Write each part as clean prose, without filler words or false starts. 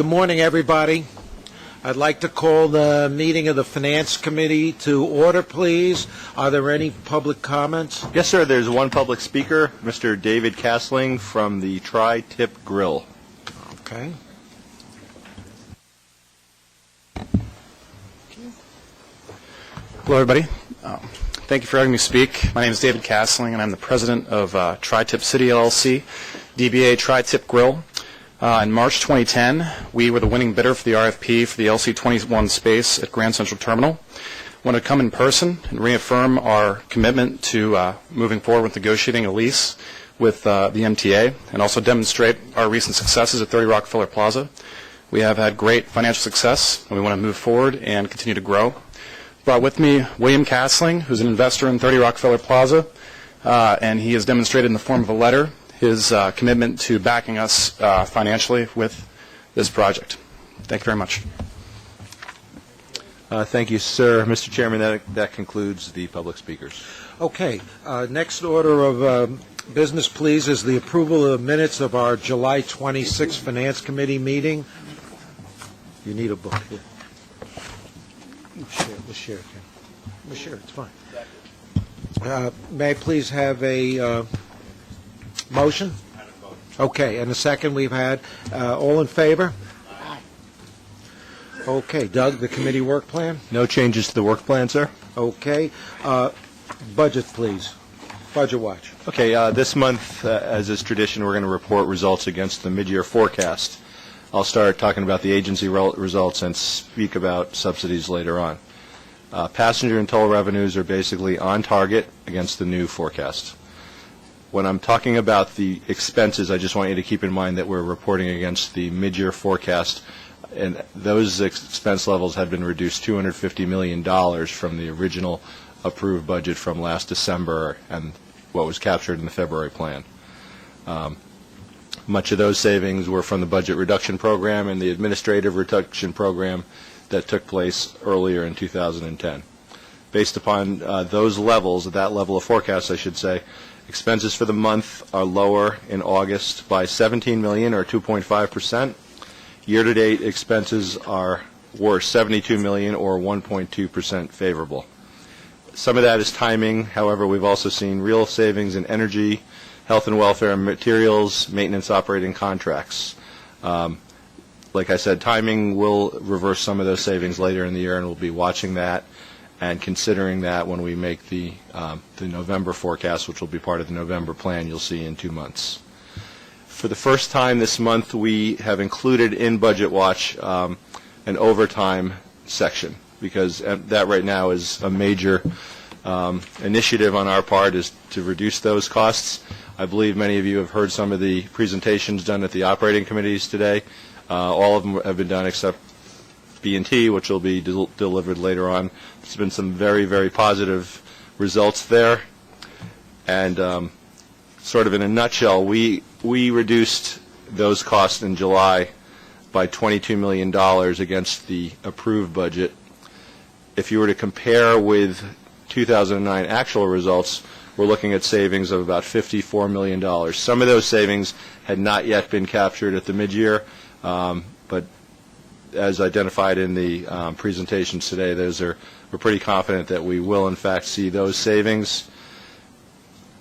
Good morning, everybody. I'd like to call the meeting of the Finance Committee to order, please. Are there any public comments? Yes, sir. There's one public speaker, Mr. David Castling from the Tri-Tip Grill. Okay. Hello, everybody. Thank you for having me speak. My name is David Castling, and I'm the president of Tri-Tip City LLC, DBA Tri-Tip Grill. In March 2010, we were the winning bidder for the RFP for the LC21 space at Grand Central Terminal. I want to come in person and reaffirm our commitment to moving forward with negotiating a lease with the MTA, and also demonstrate our recent successes at 30 Rockefeller Plaza. We have had great financial success, and we want to move forward and continue to grow. Brought with me William Castling, who's an investor in 30 Rockefeller Plaza, and he has demonstrated in the form of a letter his commitment to backing us financially with this project. Thank you very much. Thank you, sir. Mr. Chairman, that concludes the public speakers. Okay. Next order of business, please, is the approval of the minutes of our July 26th Finance Committee meeting. You need a book. We'll share, Ken. We'll share, it's fine. May I please have a motion? Okay, and a second we've had. All in favor? Aye. Okay, Doug, the committee work plan? No changes to the work plan, sir. Okay. Budget, please. Budget watch. Okay, this month, as is tradition, we're going to report results against the mid-year forecast. I'll start talking about the agency results and speak about subsidies later on. Passenger and toll revenues are basically on target against the new forecast. When I'm talking about the expenses, I just want you to keep in mind that we're reporting against the mid-year forecast, and those expense levels have been reduced $250 million from the original approved budget from last December and what was captured in the February plan. Much of those savings were from the budget reduction program and the administrative reduction program that took place earlier in 2010. Based upon those levels, that level of forecast, I should say, expenses for the month are lower in August by $17 million or 2.5%. Year-to-date expenses were $72 million or 1.2% favorable. Some of that is timing. However, we've also seen real savings in energy, health and welfare and materials, maintenance operating contracts. Like I said, timing will reverse some of those savings later in the year, and we'll be watching that and considering that when we make the November forecast, which will be part of the November plan you'll see in 2 months. For the first time this month, we have included in Budget Watch an overtime section, because that right now is a major initiative on our part, is to reduce those costs. I believe many of you have heard some of the presentations done at the operating committees today. All of them have been done except B&T, which will be delivered later on. There's been some very, very positive results there. And sort of in a nutshell, we reduced those costs in July by $22 million against the approved budget. If you were to compare with 2009 actual results, we're looking at savings of about $54 million. Some of those savings had not yet been captured at the mid-year, but as identified in the presentations today, we're pretty confident that we will in fact see those savings.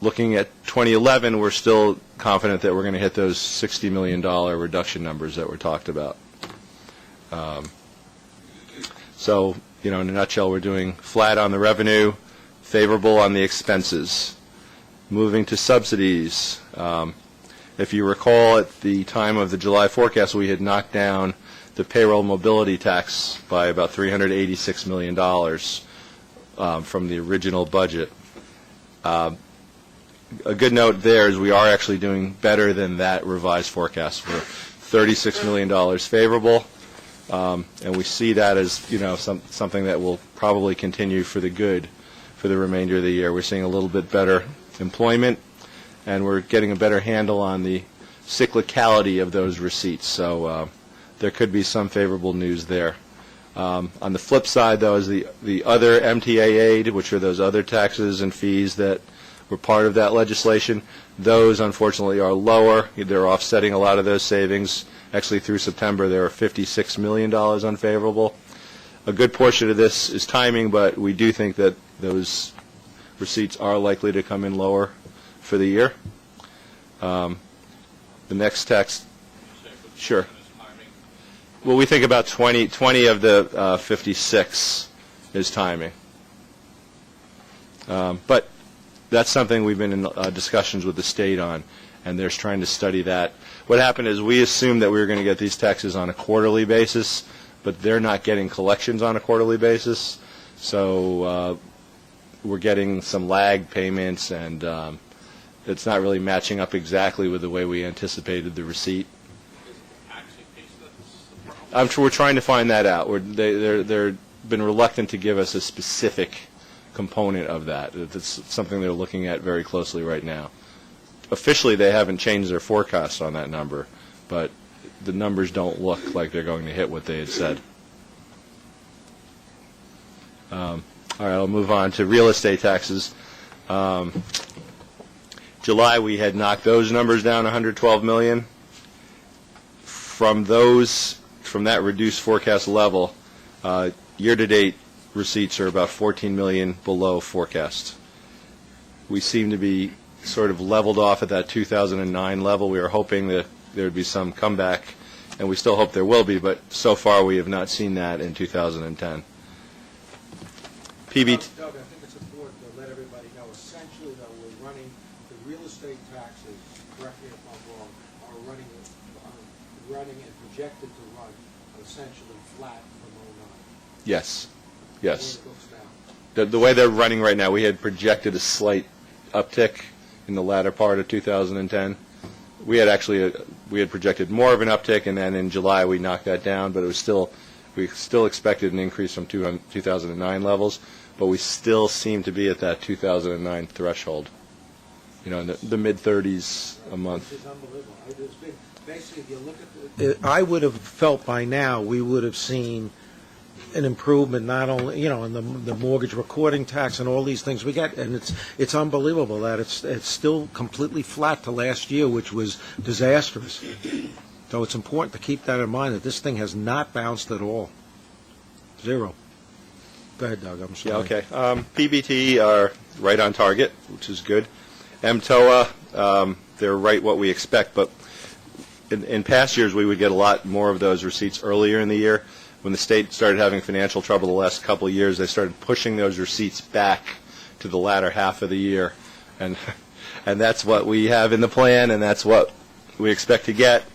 Looking at 2011, we're still confident that we're going to hit those $60 million reduction numbers that were talked about. So, in a nutshell, we're doing flat on the revenue, favorable on the expenses. Moving to subsidies. If you recall, at the time of the July forecast, we had knocked down the payroll mobility tax by about $386 million from the original budget. A good note there is we are actually doing better than that revised forecast. We're $36 million favorable, and we see that as something that will probably continue for the good for the remainder of the year. We're seeing a little bit better employment, and we're getting a better handle on the cyclicality of those receipts. So there could be some favorable news there. On the flip side, though, is the other MTA aid, which are those other taxes and fees that were part of that legislation. Those, unfortunately, are lower. They're offsetting a lot of those savings, Actually, through September, there were $56 million unfavorable. A good portion of this is timing, but we do think that those receipts are likely to come in lower for the year. The next text, sure. Well, we think about 20 of the 56 is timing. But that's something we've been in discussions with the state on, and they're trying to study that. What happened is we assumed that we were going to get these taxes on a quarterly basis, but they're not getting collections on a quarterly basis. So we're getting some lag payments, and it's not really matching up exactly with the way we anticipated the receipt. We're trying to find that out. They've been reluctant to give us a specific component of that. It's something they're looking at very closely right now. Officially, they haven't changed their forecast on that number, but the numbers don't look like they're going to hit what they had said. All right, I'll move on to real estate taxes. July, we had knocked those numbers down $112 million. From that reduced forecast level, year-to-date receipts are about $14 million below forecast. We seem to be sort of leveled off at that 2009 level. We were hoping that there would be some comeback, and we still hope there will be, but so far we have not seen that in 2010. Doug, I think it's important to let everybody know, essentially, that we're running the real estate taxes, correct me if I'm wrong, are running and projected to run essentially flat from 2009. Yes. Yes. The way it looks now. The way they're running right now, we had projected a slight uptick in the latter part of 2010. We had projected more of an uptick, and then in July we knocked that down, but we still expected an increase from 2009 levels, but we still seem to be at that 2009 threshold. You know, in the mid-30s a month. This is unbelievable. Basically, if you look at I would have felt by now we would have seen an improvement, not only, you know, in the mortgage recording tax and all these things we get, and it's unbelievable that it's still completely flat to last year, which was disastrous. So it's important to keep that in mind, that this thing has not bounced at all. Zero. Go ahead, Doug. I'm sorry. Yeah, okay. PBT are right on target, which is good. MTOA, they're right what we expect, but in past years we would get a lot more of those receipts earlier in the year. When the state started having financial trouble the last couple of years, they started pushing those receipts back to the latter half of the year, and that's what we have in the plan, and that's what we expect to get.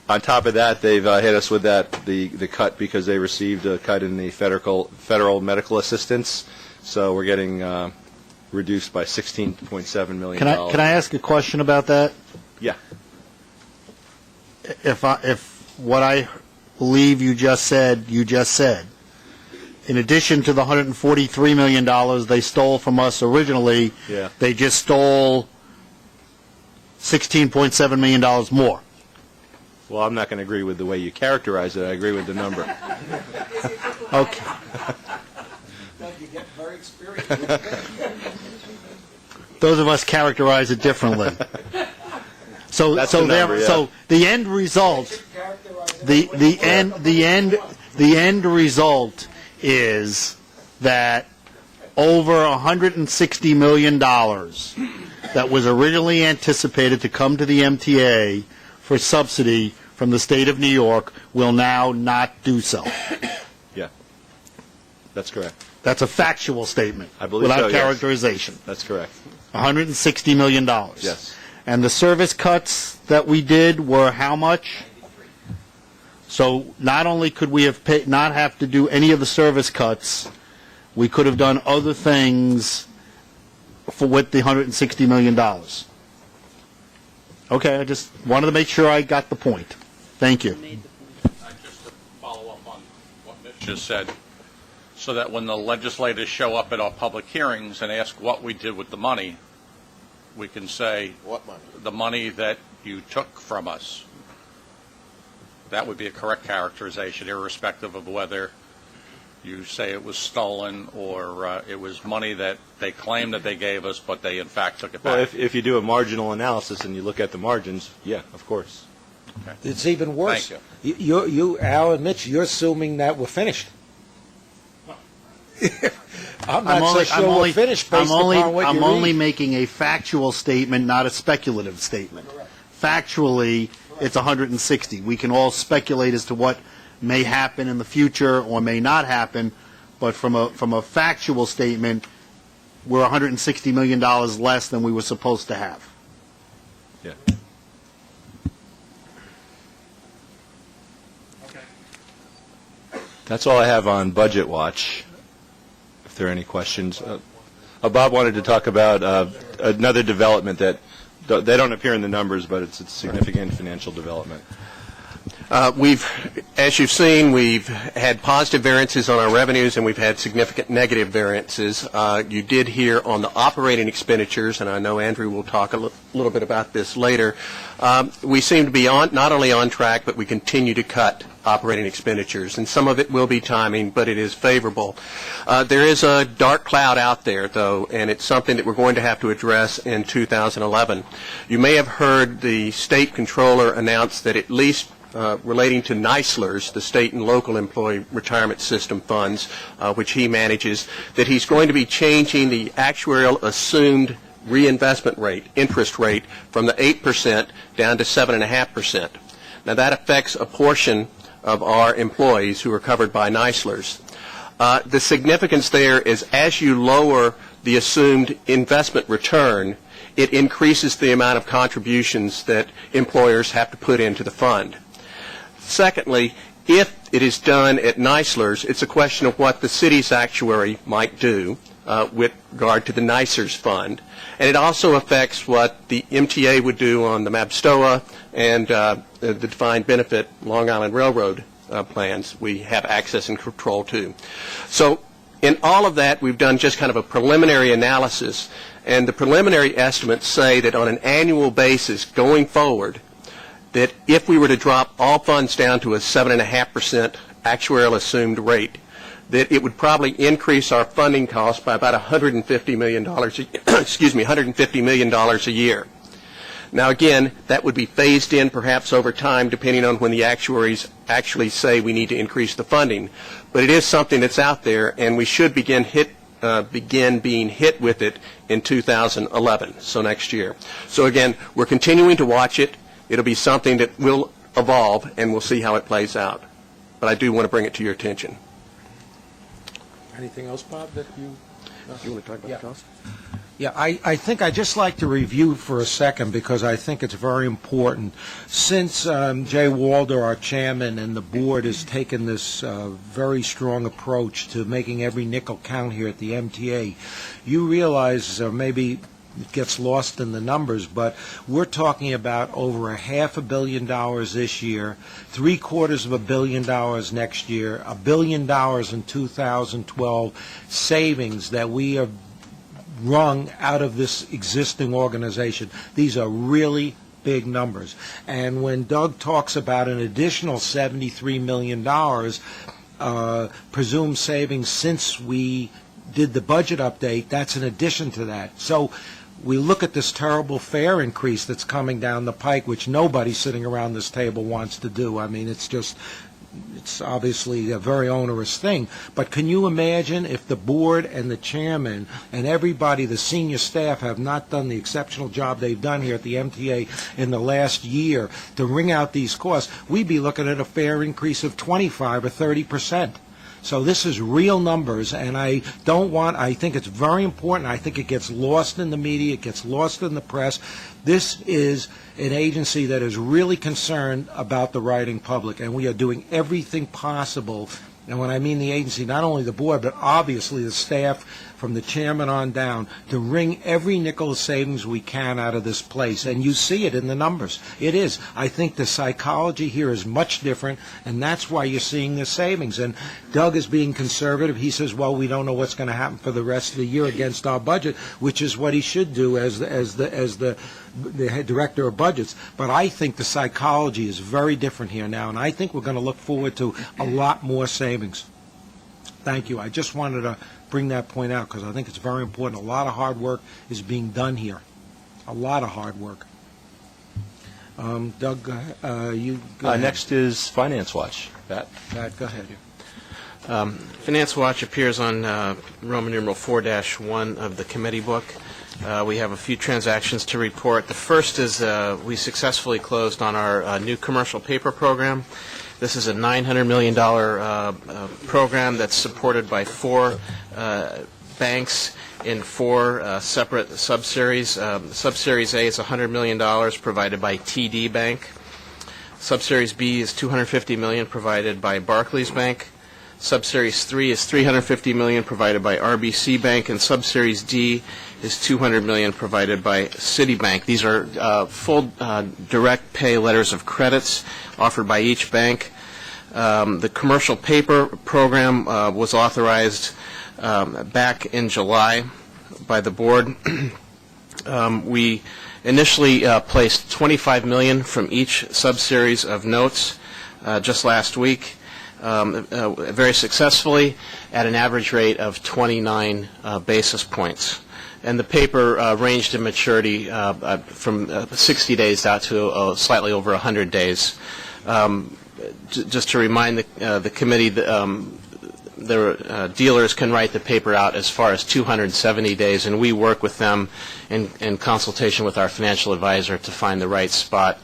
On top of that, they've hit us with the cut because they received a cut in the federal medical assistance, so we're getting reduced by $16.7 million. Can I ask a question about that? Yeah. If what I believe you just said, in addition to the $143 million they stole from us originally, Yeah. they just stole $16.7 million more. Well, I'm not going to agree with the way you characterize it. I agree with the number. Okay. You get very experienced. Those of us characterize it differently. So That's the number, yeah. So the end result, the end result is that over $160 million that was originally anticipated to come to the MTA for subsidy from the state of New York will now not do so. Yeah. That's correct. That's a factual statement. I believe without so, yes. characterization. That's correct. $160 million. Yes. And the service cuts that we did were how much? So not only could we have not have to do any of the service cuts, we could have done other things with the $160 million. Okay, I just wanted to make sure I got the point. Thank you. Just to follow up on what Mitch just said, so that when the legislators show up at our public hearings and ask what we did with the money, we can say, What money? The money that you took from us. That would be a correct characterization, irrespective of whether you say it was stolen or it was money that they claim that they gave us, but they in fact took it back. Well, if you do a marginal analysis and you look at the margins, yeah, of course. It's even worse. Thank Al admits you're assuming that we're finished. I'm not so sure we're finished based upon what I'm you only read. making a factual statement, not a speculative statement. Factually, it's 160. We can all speculate as to what may happen in the future or may not happen, but from a factual statement, we're $160 million less than we were supposed to have. Yeah. That's all I have on Budget Watch. If there are any questions. Bob wanted to talk about another development that they don't appear in the numbers, but it's a significant financial development. As you've seen, we've had positive variances on our revenues, and we've had significant negative variances. You did hear on the operating expenditures, and I know Andrew will talk a little bit about this later. We seem to be not only on track, but we continue to cut operating expenditures, and some of it will be timing, but it is favorable. There is a dark cloud out there, though, and it's something that we're going to have to address in 2011. You may have heard the state controller announce that at least relating to NISLRs, the state and local employee retirement system funds, which he manages, that he's going to be changing the actuarial assumed reinvestment rate, interest rate, from the 8% down to 7.5%. Now that affects a portion of our employees who are covered by NISLRs. The significance there is as you lower the assumed investment return, it increases the amount of contributions that employers have to put into the fund. Secondly, if it is done at NISLRs, it's a question of what the city's actuary might do with regard to the NISRs fund. And it also affects what the MTA would do on the MABSTOA and the defined benefit Long Island Railroad plans. We have access and control to. So in all of that, we've done just kind of a preliminary analysis. And the preliminary estimates say that on an annual basis going forward, that if we were to drop all funds down to a 7.5% actuarial assumed rate, that it would probably increase our funding costs by about $150 million, $150 million a year. Now again, that would be phased in perhaps over time depending on when the actuaries actually say we need to increase the funding. But it is something that's out there, and we should begin being hit with it in 2011, so next year. So again, we're continuing to watch it. It'll be something that will evolve, and we'll see how it plays out. But I do want to bring it to your attention. Anything else, Bob, that you Do you want to talk about the cost? Yeah, I think I'd just like to review for a second because I think it's very important. Since Jay Walder, our chairman, and the board has taken this very strong approach to making every nickel count here at the MTA, you realize maybe it gets lost in the numbers, but we're talking about over $500 million this year, $750 million next year, $1 billion in 2012 savings that we have wrung out of this existing organization. These are really big numbers. And when Doug talks about an additional $73 million presumed savings since we did the budget update, that's in addition to that. So we look at this terrible fare increase that's coming down the pike, which nobody sitting around this table wants to do. I mean, it's obviously a very onerous thing. But can you imagine if the board and the chairman and everybody, the senior staff, have not done the exceptional job they've done here at the MTA in the last year to wring out these costs? We'd be looking at a fare increase of 25 or 30%. So this is real numbers, and I think it's very important. I think it gets lost in the media, it gets lost in the press. This is an agency that is really concerned about the writing public, and we are doing everything possible. And when I mean the agency, not only the board, but obviously the staff from the chairman on down, to wring every nickel of savings we can out of this place. And you see it in the numbers. It is. I think the psychology here is much different, and that's why you're seeing the savings. And Doug is being conservative. He says, well, we don't know what's going to happen for the rest of the year against our budget, which is what he should do as the head director of budgets. But I think the psychology is very different here now, and I think we're going to look forward to a lot more savings. Thank you. I just wanted to bring that point out because I think it's very important. A lot of hard work is being done here. A lot of hard work. Doug, you go ahead. Next is Finance Watch. Pat? Pat, go ahead. Finance Watch appears on Roman numeral 4-1 of the committee book. We have a few transactions to report. The first is we successfully closed on our new commercial paper program. This is a $900 million program that's supported by 4 banks in 4 separate subseries. Subseries A is $100 million provided by TD Bank. Subseries B is $250 million provided by Barclays Bank. Subseries 3 is $350 million provided by RBC Bank, and Subseries D is $200 million provided by Citibank. These are full direct pay letters of credits offered by each bank. The commercial paper program was authorized back in July by the board. We initially placed $25 million from each subseries of notes just last week. Very successfully at an average rate of 29 basis points. And the paper ranged in maturity from 60 days out to slightly over 100 days. Just to remind the committee, the dealers can write the paper out as far as 270 days, and we work with them in consultation with our financial advisor to find the right spot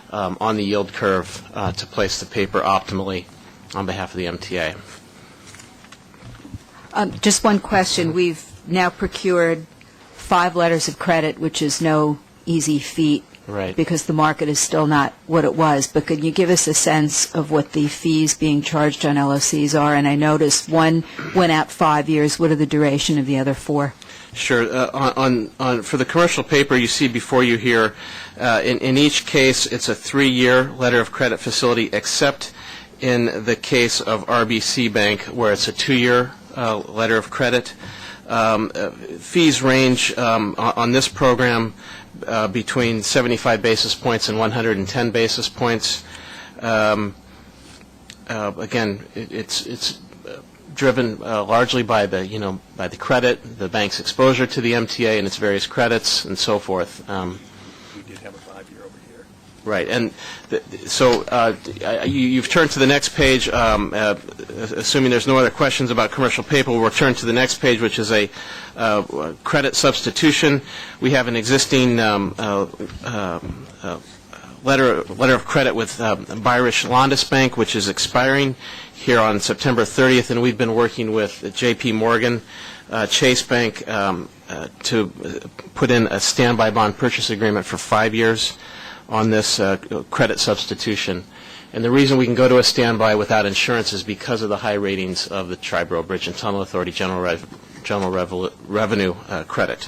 on the yield curve to place the paper optimally on behalf of the MTA. Just one question. We've now procured 5 letters of credit, which is no easy feat. Right. Because the market is still not what it was. But could you give us a sense of what the fees being charged on LOCs are? And I noticed one went out 5 years. What are the duration of the other 4? Sure. For the commercial paper you see before you here, in each case it's a 3-year letter of credit facility, except in the case of RBC Bank, where it's a 2-year letter of credit. Fees range on this program between 75 basis points and 110 basis points. Again, it's driven largely by the credit, the bank's exposure to the MTA and its various credits, and so forth. We did have a 5-year over here. Right, and so you've turned to the next page. Assuming there's no other questions about commercial paper, we'll turn to the next page, which is a credit substitution. We have an existing letter of credit with Bayerisch Landesbank, Bank, which is expiring here on September 30th, and we've been working with J.P. Morgan Chase Bank to put in a standby bond purchase agreement for 5 years on this credit substitution. And the reason we can go to a standby without insurance is because of the high ratings of the Triborough Bridge and Tunnel Authority General Revenue Credit.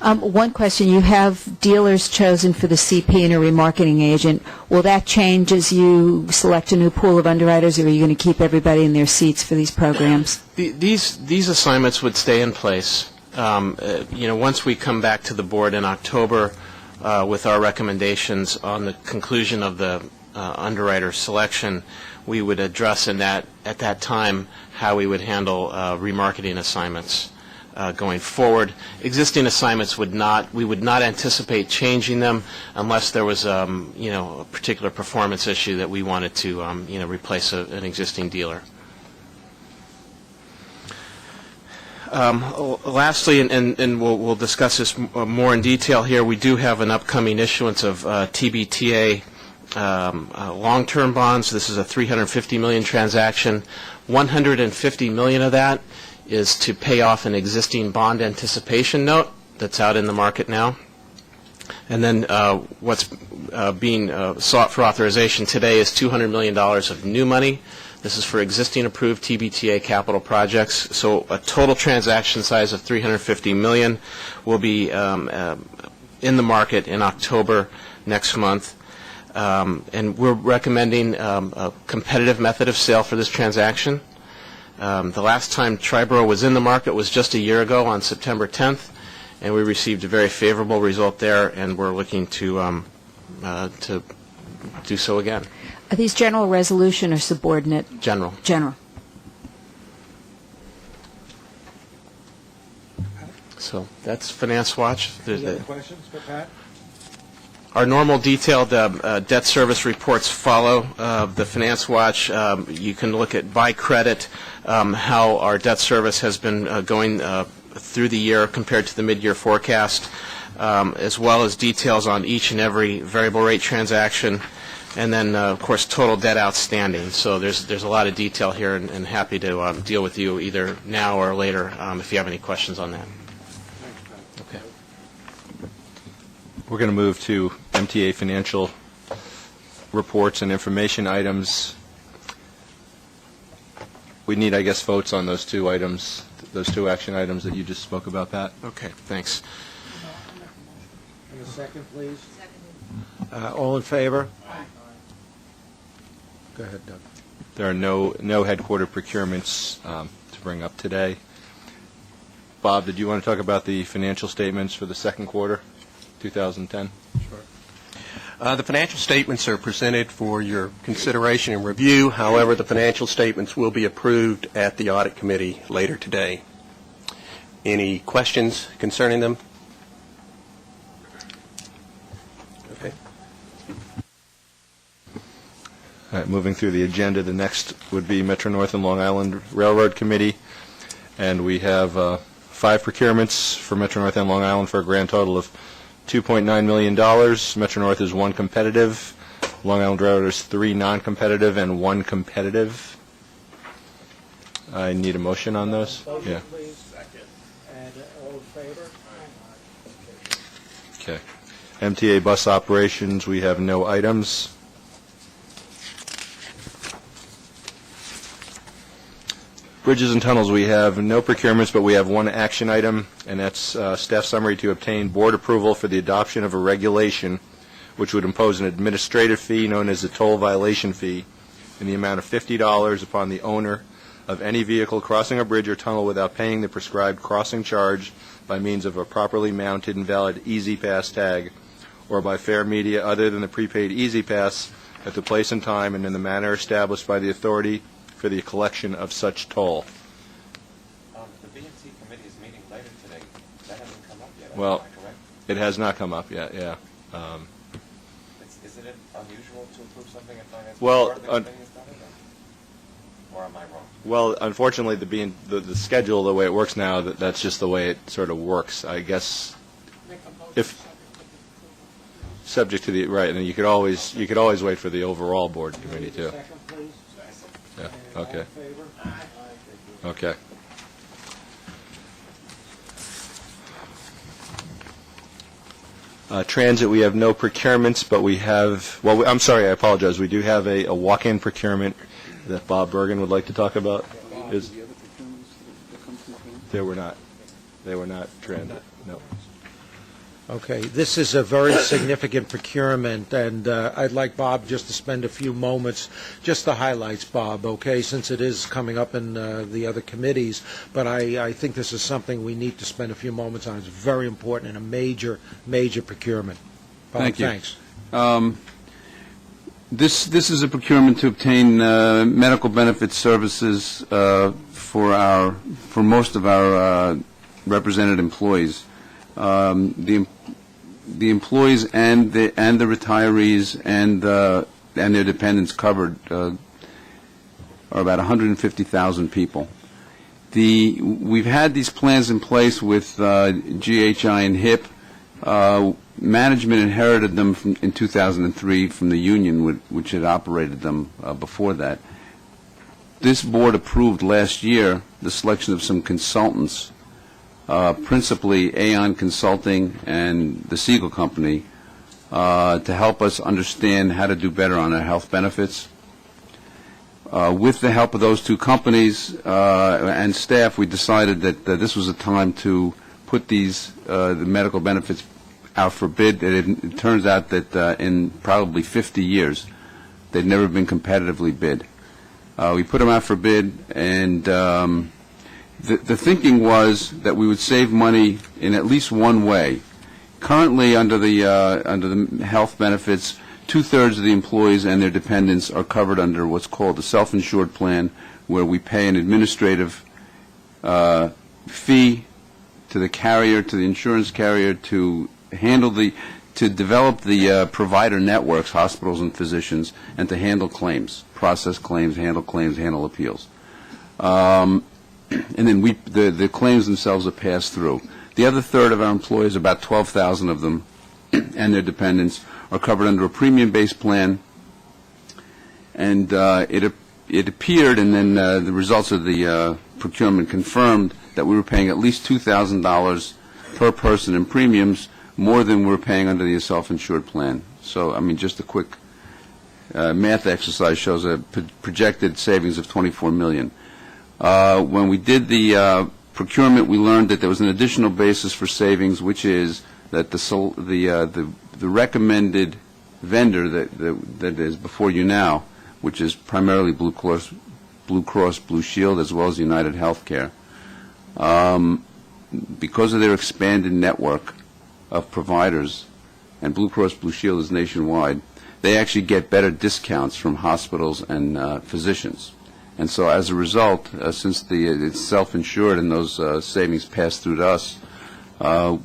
One question. You have dealers chosen for the CP and a remarketing agent. Will that change as you select a new pool of underwriters, or are you going to keep everybody in their seats for these programs? These assignments would stay in place. Once we come back to the board in October with our recommendations on the conclusion of the underwriter selection, we would address at that time how we would handle remarketing assignments going forward. Existing assignments we would not anticipate changing them unless there was a particular performance issue that we wanted to replace an existing dealer. Lastly, and we'll discuss this more in detail here, we do have an upcoming issuance of TBTA long-term bonds. This is a $350 million transaction. $150 million of that is to pay off an existing bond anticipation note that's out in the market now. And then what's being sought for authorization today is $200 million of new money. This is for existing approved TBTA capital projects. So a total transaction size of $350 million will be in the market in October next month. And we're recommending a competitive method of sale for this transaction. The last time Triborough was in the market was just a year ago on September 10th, and we received a very favorable result there, and we're looking to do so again. Are these general resolution or subordinate? General. General. So that's Finance Watch. Any other questions for Pat? Our normal detailed debt service reports follow the Finance Watch. You can look at by credit how our debt service has been going through the year compared to the mid-year forecast, as well as details on each and every variable rate transaction, and then, of course, total debt outstanding. So there's a lot of detail here, and happy to deal with you either now or later if you have any questions on that. Okay. We're going to move to MTA financial reports and information items. We need, I guess, votes on those two items, those two action items that you just spoke about, Pat. Okay, thanks. And a second, please. All in favor? Go ahead, Doug. There are no headquarter procurements to bring up today. Bob, did you want to talk about the financial statements for the second quarter, 2010? Sure. The financial statements are presented for your consideration and review. However, the financial statements will be approved at the Audit Committee later today. Any questions concerning them? Okay. All right, moving through the agenda, the next would be Metro-North and Long Island Railroad Committee, and we have 5 procurements for Metro-North and Long Island for a grand total of $2.9 million. Metro-North is 1 competitive, Long Island Railroad is 3 non-competitive, and 1 competitive. I need a motion on those. Motion, Yeah. please. Second. And all in favor? Okay. MTA Bus Operations, we have no items. Bridges and Tunnels, we have no procurements, but we have 1 action item, and that's staff summary to obtain board approval for the adoption of a regulation which would impose an administrative fee known as a toll violation fee in the amount of $50 upon the owner of any vehicle crossing a bridge or tunnel without paying the prescribed crossing charge by means of a properly mounted and valid Easy Pass tag or by fare media other than the prepaid Easy Pass at the place and time and in the manner established by the authority for the collection of such toll. The B&T committee is meeting later today. That hasn't come up yet. Well, Am I correct? it has not come up yet, yeah. Isn't it unusual to approve something at finance? Well, before the committee has done it, or am I wrong? Well, unfortunately, the schedule, the way it works now, that's just the way it sort of works. I guess if subject to the right, and you could always wait for the overall board committee too. Second, please. Yeah. And Okay. all in favor? Okay. Transit, we have no procurements, but we have, well, I'm sorry, I apologize. We do have a walk-in procurement that Bob Bergen would like to talk about. They were not transit, no. Okay, this is a very significant procurement, and I'd like Bob just to spend a few moments, just the highlights, Bob, okay, since it is coming up in the other committees, but I think this is something we need to spend a few moments on. It's very important and a major, major procurement. Bob, Thank you. Thanks. This is a procurement to obtain medical benefit services for most of our represented employees. The employees and the retirees and their dependents covered are about 150,000 people. We've had these plans in place with GHI and HIP. Management inherited them in 2003 from the union, which had operated them before that. This board approved last year the selection of some consultants, principally Aon Consulting and the Siegel Company, to help us understand how to do better on our health benefits. With the help of those 2 companies and staff, we decided that this was a time to put the medical benefits out for bid. It turns out that in probably 50 years, they'd never been competitively bid. We put them out for bid, and the thinking was that we would save money in at least one way. Currently, under the health benefits, 2/3 of the employees and their dependents are covered under what's called a self-insured plan, where we pay an administrative fee to the carrier, to the insurance carrier, to handle the to develop the provider networks, hospitals and physicians, and to handle claims, process claims, handle appeals. And then the claims themselves are passed through. The other third of our employees, about 12,000 of them, and their dependents, are covered under a premium-based plan. And it appeared, and then the results of the procurement confirmed that we were paying at least $2,000 per person in premiums, more than we were paying under the self-insured plan. So, I mean, just a quick math exercise shows a projected savings of $24 million. When we did the procurement, we learned that there was an additional basis for savings, which is that the recommended vendor that is before you now, which is primarily Blue Cross Blue Shield, as well as United Healthcare, because of their expanded network of providers, and Blue Cross Blue Shield is nationwide, they actually get better discounts from hospitals and physicians. And so as a result, since it's self-insured and those savings pass through to us,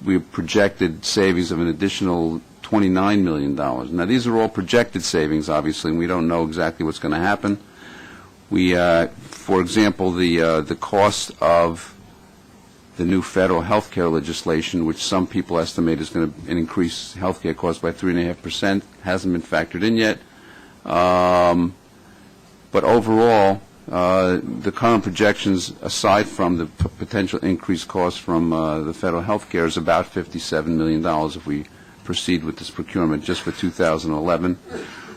we projected savings of an additional $29 million. Now, these are all projected savings, obviously, and we don't know exactly what's going to happen. We, for example, the cost of the new federal health care legislation, which some people estimate is going to increase health care costs by 3.5%, hasn't been factored in yet. But overall, the current projections, aside from the potential increased costs from the federal health care, is about $57 million if we proceed with this procurement just for 2011.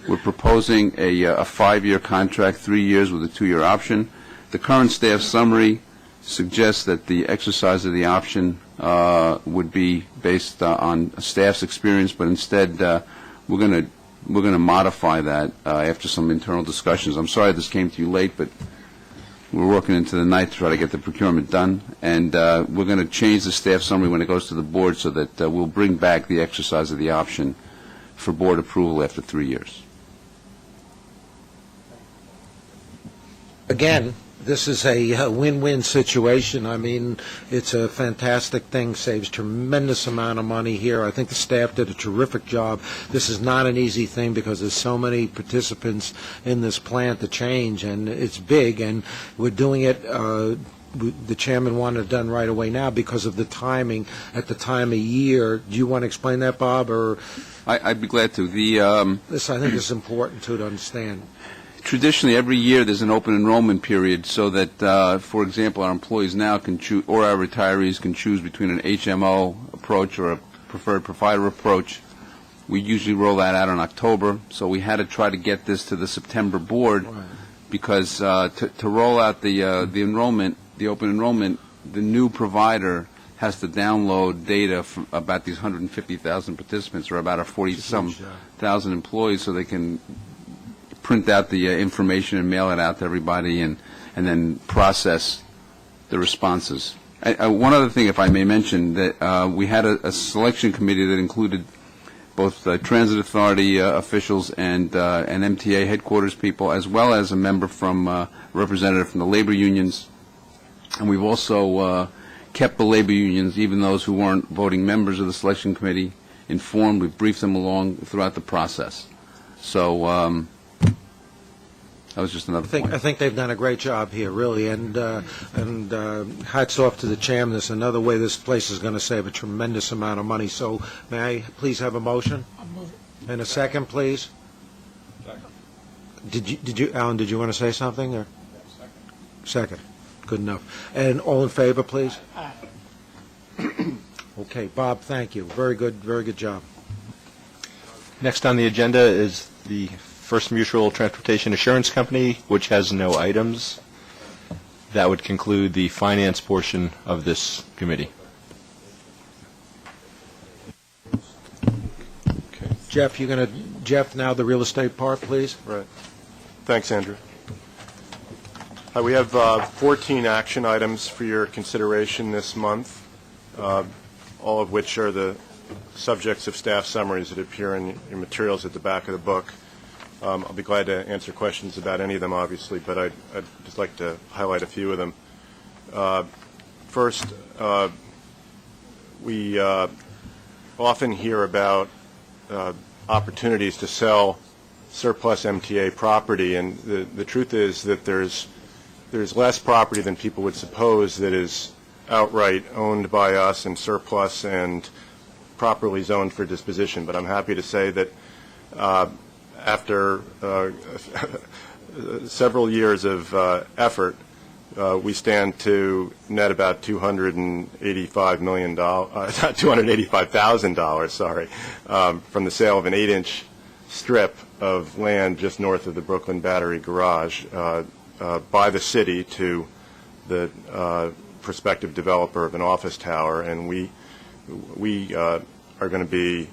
We're proposing a 5-year contract, 3 years with a 2-year option. The current staff summary suggests that the exercise of the option would be based on staff's experience, but instead we're going to modify that after some internal discussions. I'm sorry this came to you late, but we're working into the night to try to get the procurement done, and we're going to change the staff summary when it goes to the board so that we'll bring back the exercise of the option for board approval after 3 years. Again, this is a win-win situation. I mean, it's a fantastic thing, saves tremendous amount of money here. I think the staff did a terrific job. This is not an easy thing because there's so many participants in this plan to change, and it's big, and we're doing it, the chairman wanted it done right away now because of the timing at the time of year. Do you want to explain that, Bob? Or I'd be glad to. This, I think, is important, too, to understand. Traditionally, every year there's an open enrollment period so that, for example, our employees now can choose, or our retirees can choose between an HMO approach or a preferred provider approach. We usually roll that out in October, so we had to try to get this to the September board because to roll out the enrollment, the open enrollment, the new provider has to download data from about these 150,000 participants, or about 40-some thousand employees, so they can print out the information and mail it out to everybody, and then process the responses. One other thing, if I may mention, that we had a selection committee that included both transit authority officials and MTA headquarters people, as well as a member from representative from the labor unions. And we've also kept the labor unions, even those who weren't voting members of the selection committee, informed. We've briefed them along throughout the process. So that was just another point. I think they've done a great job here, really, and hats off to the chairman. This is another way this place is going to save a tremendous amount of money. So may I please have a motion? I'll move it. And a second, please? Second. Did you, Alan, did you want to say something? Or? Second. Good enough. And all in favor, please? Aye. Okay, Bob, thank you. Very good job. Next on the agenda is the First Mutual Transportation Assurance Company, which has no items. That would conclude the finance portion of this committee. Okay. Jeff, now the real estate part, please. Right. Thanks, Andrew. We have 14 action items for your consideration this month, all of which are the subjects of staff summaries that appear in your materials at the back of the book. I'll be glad to answer questions about any of them, obviously, but I'd just like to highlight a few of them. First, we often hear about opportunities to sell surplus MTA property, and the truth is that there's less property than people would suppose that is outright owned by us and surplus and properly zoned for disposition. But I'm happy to say that after several years of effort, we stand to net about $285,000, sorry, from the sale of an 8-inch strip of land just north of the Brooklyn Battery Garage by the city to the prospective developer of an office tower, and we are going to be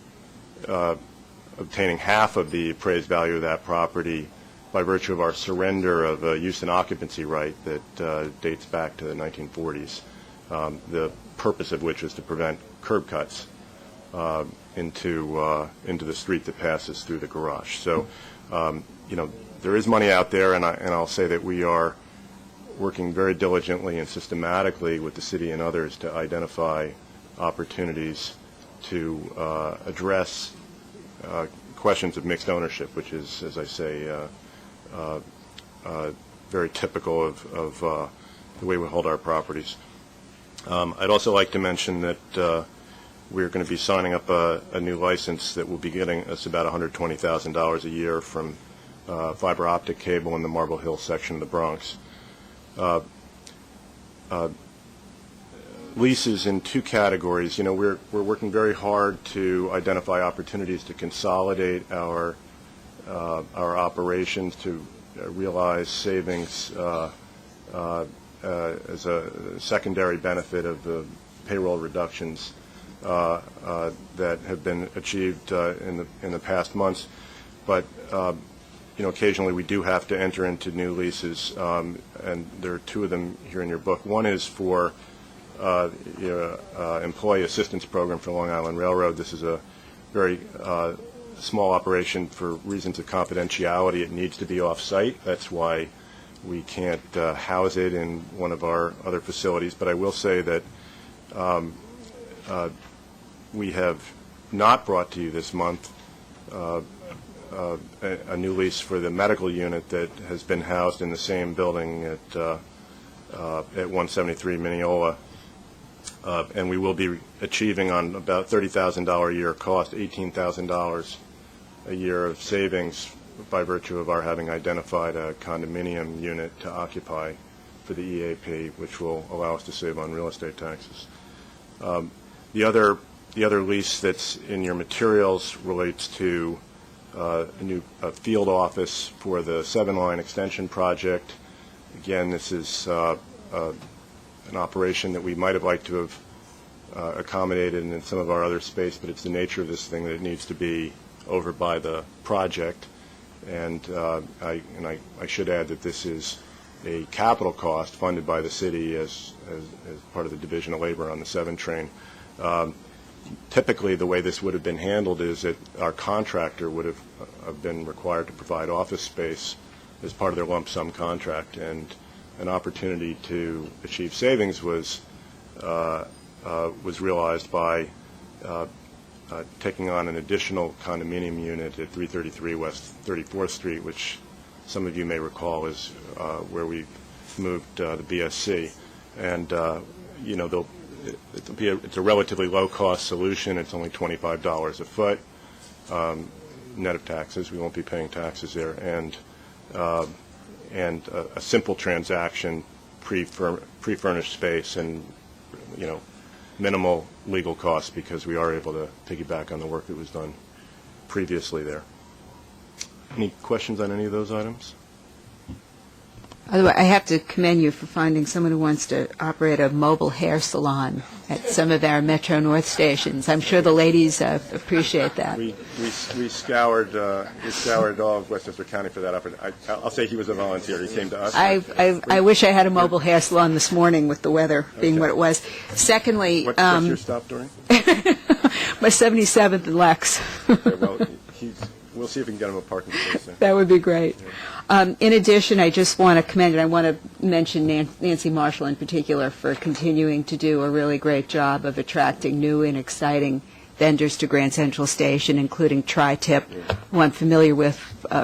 obtaining half of the appraised value of that property by virtue of our surrender of a use and occupancy right that dates back to the 1940s, the purpose of which is to prevent curb cuts into the street that passes through the garage. So, there is money out there, and I'll say that we are working very diligently and systematically with the city and others to identify opportunities to address questions of mixed ownership, which is, as I say, very typical of the way we hold our properties. I'd also like to mention that we're going to be signing up a new license that will be getting us about $120,000 a year from fiber optic cable in the Marble Hill section of the Bronx. Leases in two categories. We're working very hard to identify opportunities to consolidate our operations, to realize savings as a secondary benefit of the payroll reductions that have been achieved in the past months. But occasionally we do have to enter into new leases, and there are two of them here in your book. One is for your employee assistance program for Long Island Railroad. This is a very small operation for reasons of confidentiality. It needs to be off-site. That's why we can't house it in one of our other facilities. But I will say that we have not brought to you this month a new lease for the medical unit that has been housed in the same building at 173 Mineola. And we will be achieving on about $30,000 a year cost, $18,000 a year of savings by virtue of our having identified a condominium unit to occupy for the EAP, which will allow us to save on real estate taxes. The other lease that's in your materials relates to a new field office for the 7-line extension project. Again, this is an operation that we might have liked to have accommodated in some of our other space, but it's the nature of this thing that it needs to be over by the project. And I should add that this is a capital cost funded by the city as part of the Division of Labor on the 7 train. Typically, the way this would have been handled is that our contractor would have been required to provide office space as part of their lump sum contract, and an opportunity to achieve savings was realized by taking on an additional condominium unit at 333 West 34th Street, which some of you may recall is where we moved the BSC. And it's a relatively low-cost solution. It's only $25 a foot, net of taxes. We won't be paying taxes there, and a simple transaction, pre-furnished space, and minimal legal costs because we are able to piggyback on the work that was done previously there. Any questions on any of those items? Otherwise, I have to commend you for finding someone who wants to operate a mobile hair salon at some of our Metro North stations. I'm sure the ladies appreciate that. We scoured all of Westchester County for that opportunity. I'll say he was a volunteer. He came to us. I wish I had a mobile hair salon this morning with the weather being what it was. Secondly, what's your stop during? My 77th and Lex. Okay, well, we'll see if we can get him a parking space there. That would be great. In addition, I just want to commend, and I want to mention Nancy Marshall in particular for continuing to do a really great job of attracting new and exciting vendors to Grand Central Station, including Tri-Tip, who I'm familiar with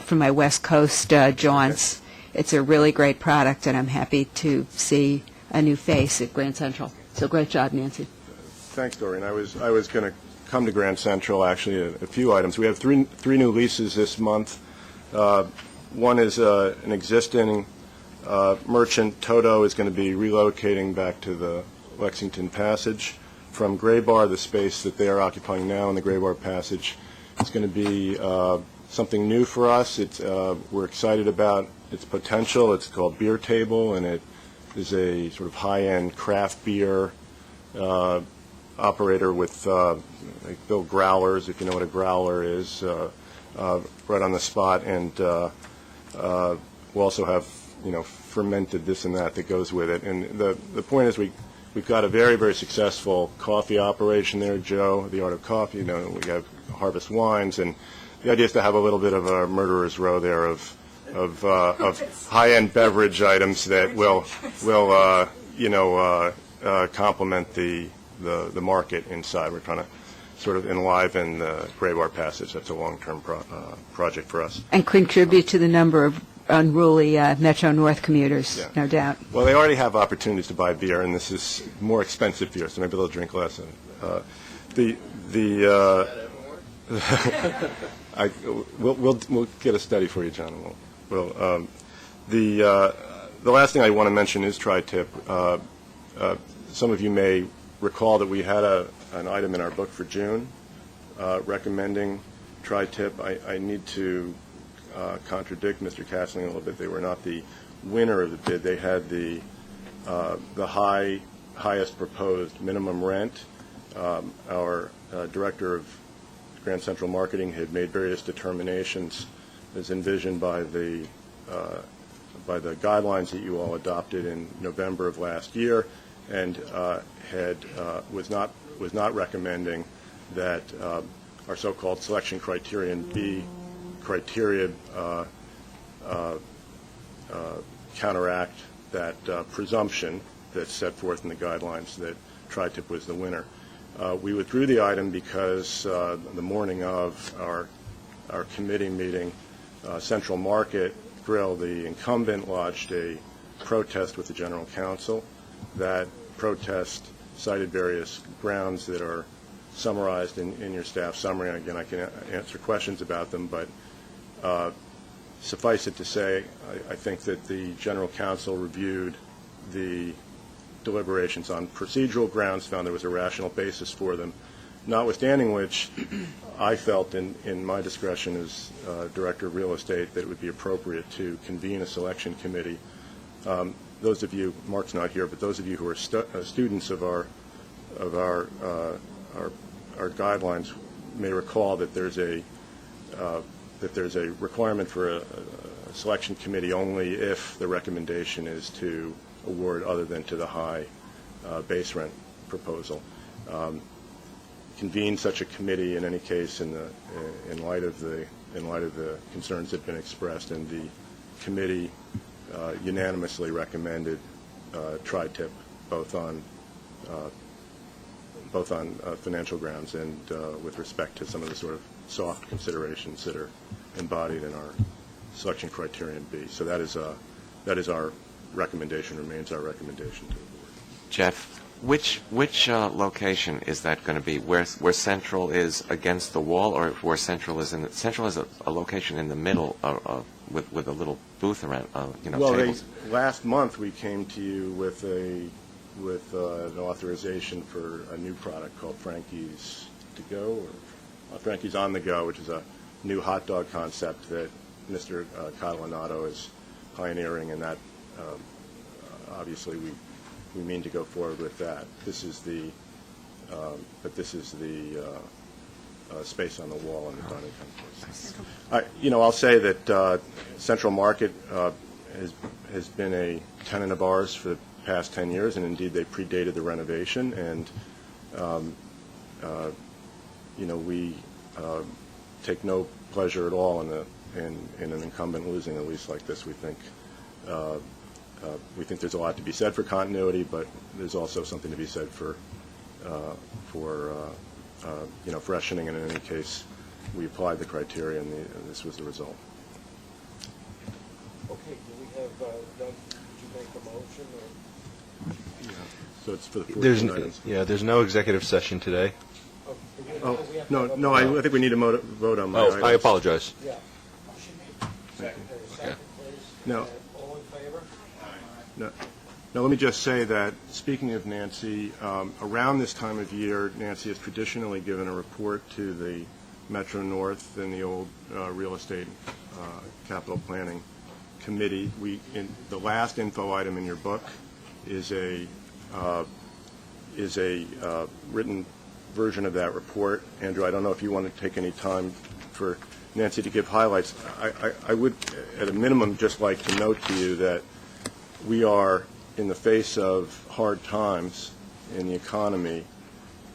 from my West Coast jaunts. It's a really great product, and I'm happy to see a new face at Grand Central. So great job, Nancy. Thanks, Doreen. I was going to come to Grand Central, actually, a few items. We have three new leases this month. One is an existing merchant. Toto is going to be relocating back to the Lexington Passage from Gray Bar. The space that they are occupying now in the Gray Bar Passage is going to be something new for us. We're excited about its potential. It's called Beer Table, and it is a sort of high-end craft beer operator with they build growlers, if you know what a growler is, right on the spot, and we'll also have fermented this and that goes with it. And the point is we've got a very, very successful coffee operation there, Joe, the Art of Coffee. We have Harvest Wines, and the idea is to have a little bit of a murderer's row there of high-end beverage items that will complement the market inside. We're trying to sort of enliven the Gray Bar Passage. That's a long-term project for us. And contribute to the number of unruly Metro North commuters, Yeah. no doubt. Well, they already have opportunities to buy beer, and this is more expensive beer, so maybe they'll drink less. We'll get a study for you, John. The last thing I want to mention is Tri-Tip. Some of you may recall that we had an item in our book for June recommending Tri-Tip. I need to contradict Mr. Castling a little bit. They were not the winner of the bid. They had the highest proposed minimum rent. Our director of Grand Central Marketing had made various determinations as envisioned by the guidelines that you all adopted in November of last year, and was not recommending that our so-called selection criterion B criteria counteract that presumption that's set forth in the guidelines that Tri-Tip was the winner. We withdrew the item because the morning of our committee meeting, Central Market Grill, the incumbent, lodged a protest with the General Counsel. That protest cited various grounds that are summarized in your staff summary. And again, I can answer questions about them, but suffice it to say, I think that the General Counsel reviewed the deliberations on procedural grounds, found there was a rational basis for them, notwithstanding which I felt in my discretion as Director of Real Estate that it would be appropriate to convene a selection committee. Those of you, Mark's not here, but those of you who are students of our guidelines may recall that there's a requirement for a selection committee only if the recommendation is to award other than to the high base rent proposal. Convene such a committee in any case in light of the concerns that have been expressed, and the committee unanimously recommended Tri-Tip both on financial grounds and with respect to some of the sort of soft considerations that are embodied in our selection criterion B. So that is our recommendation, remains our recommendation to the board. Jeff, which location is that going to be? Where Central is against the wall, or where Central is in? Central is a location in the middle with a little booth around, tables. Last month we came to you with an authorization for a new product called Frankie's To Go, or Frankie's On the Go, which is a new hot dog concept that Mr. Catalanato is pioneering, and that obviously we mean to go forward with that. This is the space on the wall in the dining complex. I'll say that Central Market has been a tenant of ours for the past 10 years, and indeed they predated the renovation, and we take no pleasure at all in an incumbent losing a lease like this. We think there's a lot to be said for continuity, but there's also something to be said for freshening, and in any case, we applied the criteria, and this was the result. Okay, do we have, Doug, did you make a motion, or? So it's for the 14 items. There's no executive session today. No, I think we need to vote on my items. I apologize. Yeah. Second, please. No. All in favor? Now, let me just say that, speaking of Nancy, around this time of year, Nancy has traditionally given a report to the Metro North and the old Real Estate Capital Planning Committee. The last info item in your book is a written version of that report. Andrew, I don't know if you want to take any time for Nancy to give highlights. I would, at a minimum, just like to note to you that we are, in the face of hard times in the economy,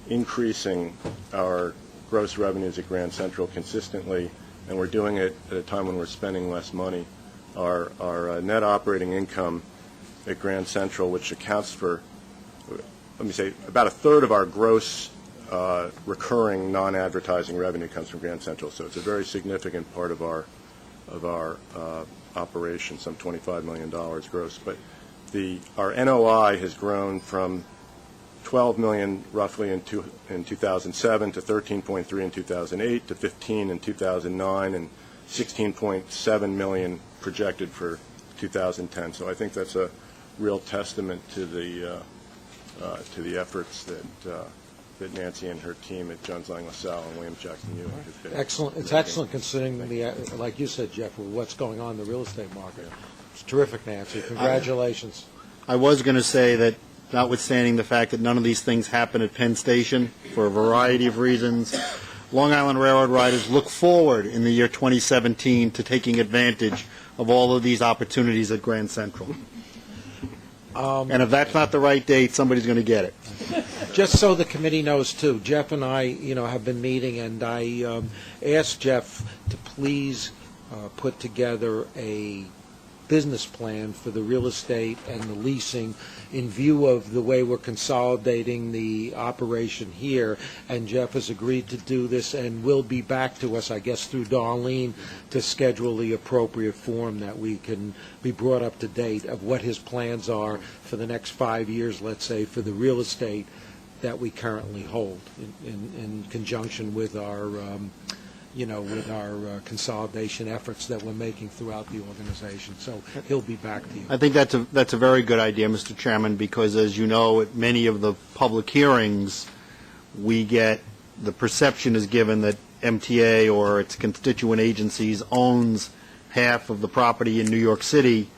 increasing our gross revenues at Grand Central consistently, and we're doing it at a time when we're spending less money. Our net operating income at Grand Central, which accounts for, let me say, about a third of our gross recurring non-advertising revenue comes from Grand Central. So it's a very significant part of our operation, some $25 million gross. But our NOI has grown from $12 million roughly in 2007 to $13.3 in 2008 to $15 in 2009 and $16.7 million projected for 2010. So I think that's a real testament to the efforts that Nancy and her team at Jones Lang LaSalle and Williams Jackson Ewing have been. Excellent. It's excellent considering like you said, Jeff, what's going on in the real estate market. It's terrific, Nancy. Congratulations. I was going to say that, notwithstanding the fact that none of these things happen at Penn Station for a variety of reasons, Long Island Railroad riders look forward in the year 2017 to taking advantage of all of these opportunities at Grand Central. And if that's not the right date, somebody's going to get it. Just so the committee knows, too, Jeff and I, have been meeting, and I asked Jeff to please put together a business plan for the real estate and the leasing in view of the way we're consolidating the operation here, and Jeff has agreed to do this and will be back to us, I guess, through Darlene to schedule the appropriate form that we can be brought up to date of what his plans are for the next 5 years, let's say, for the real estate that we currently hold in conjunction with our consolidation efforts that we're making throughout the organization. So he'll be back to you. I think that's a very good idea, Mr. Chairman, because as you know, at many of the public hearings, the perception is given that MTA or its constituent agencies owns half of the property in New York City,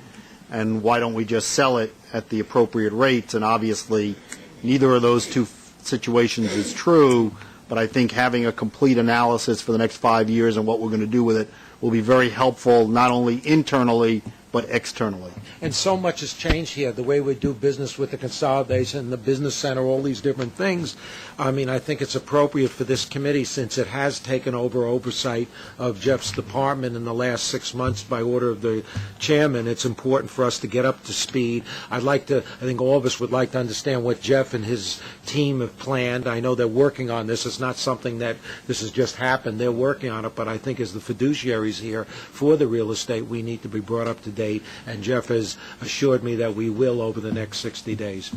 and why don't we just sell it at the appropriate rates? And obviously, neither of those two situations is true. But I think having a complete analysis for the next 5 years and what we're going to do with it will be very helpful, not only internally, but externally. And so much has changed here, the way we do business with the consolidation, the business center, all these different things. I mean, I think it's appropriate for this committee, since it has taken over oversight of Jeff's department in the last 6 months by order of the chairman. It's important for us to get up to speed. I think all of us would like to understand what Jeff and his team have planned. I know they're working on this. It's not something that this has just happened. They're working on it, but I think as the fiduciaries here for the real estate, we need to be brought up to date, and Jeff has assured me that we will over the next 60 days.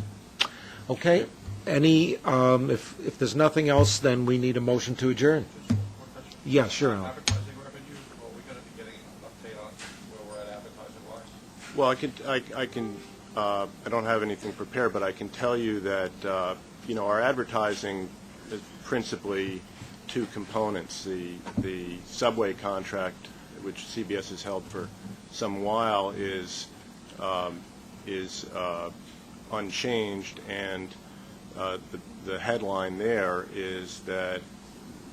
Okay? If there's nothing else, then we need a motion to adjourn. Yeah, sure. Advertising revenues, are we going to be getting an update on where we're at advertising-wise? Well, I don't have anything prepared, but I can tell you that, our advertising is principally two components. The subway contract, which CBS has held for some while, is unchanged, and the headline there is that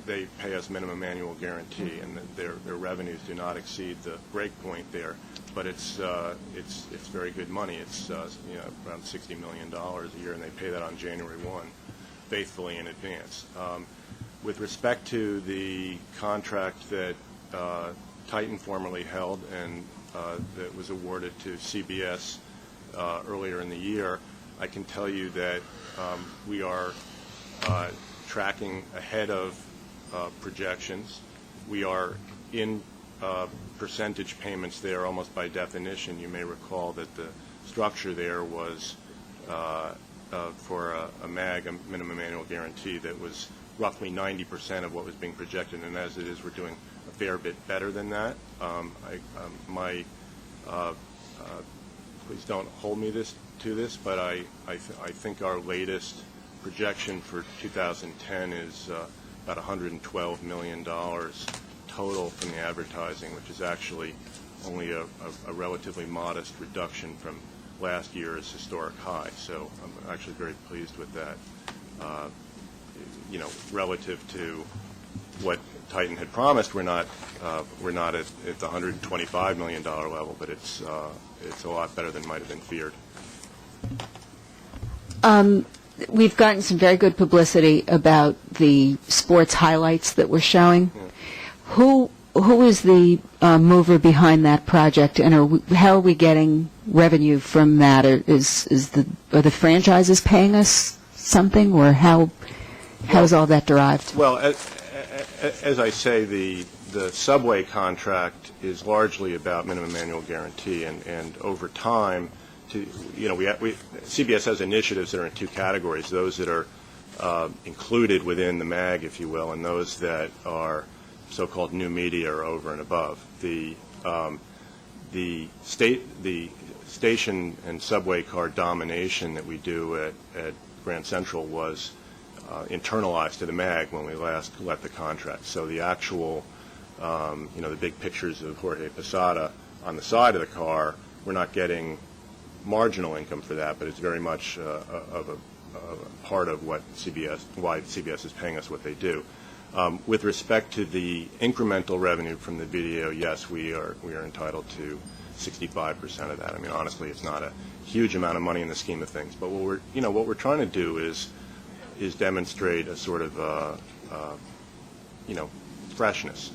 they pay us minimum annual guarantee, and that their revenues do not exceed the break point there. But it's very good money. It's around $60 million a year, and they pay that on January 1, faithfully in advance. With respect to the contract that Titan formerly held and that was awarded to CBS earlier in the year, I can tell you that we are tracking ahead of projections. We are in percentage payments there almost by definition. You may recall that the structure there was for a MAG, a minimum annual guarantee, that was roughly 90% of what was being projected, and as it is, we're doing a fair bit better than that. Please don't hold me to this, but I think our latest projection for 2010 is about $112 million total from the advertising, which is actually only a relatively modest reduction from last year's historic high. So I'm actually very pleased with that. Relative to what Titan had promised, we're not at the $125 million level, but it's a lot better than might have been feared. We've gotten some very good publicity about the sports highlights that we're showing. Yeah. Who is the mover behind that project, and how are we getting revenue from that? Are the franchises paying us something, or how is all that derived? Well, as I say, the subway contract is largely about minimum annual guarantee, and over time, CBS has initiatives that are in two categories: those that are included within the MAG, if you will, and those that are so-called new media or over and above. The station and subway car domination that we do at Grand Central was internalized to the MAG when we last let the contract. So the actual, the big pictures of Jorge Posada on the side of the car, we're not getting marginal income for that, but it's very much of a part of why CBS is paying us what they do. With respect to the incremental revenue from the video, yes, we are entitled to 65% of that. I mean, honestly, it's not a huge amount of money in the scheme of things, but what we're trying to do is demonstrate a sort of freshness,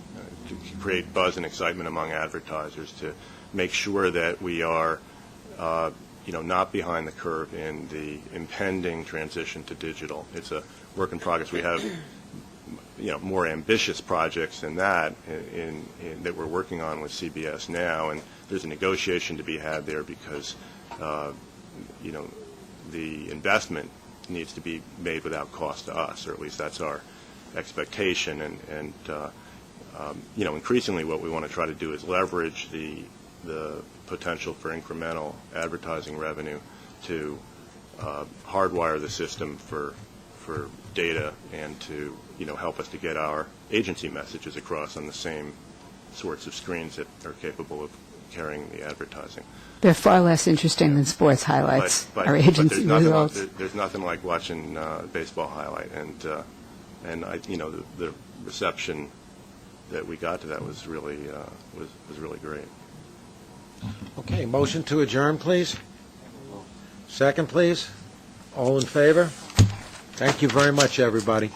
to create buzz and excitement among advertisers, to make sure that we are not behind the curve in the impending transition to digital. It's a work in progress. We have more ambitious projects than that that we're working on with CBS now, and there's a negotiation to be had there because the investment needs to be made without cost to us, or at least that's our expectation. And increasingly what we want to try to do is leverage the potential for incremental advertising revenue to hardwire the system for data and to help us to get our agency messages across on the same sorts of screens that are capable of carrying the advertising. They're far less interesting than sports highlights, but our agency results. There's nothing like watching a baseball highlight, and the reception that we got to that was really great. Okay, motion to adjourn, please. Second, please. All in favor? Thank you very much, everybody.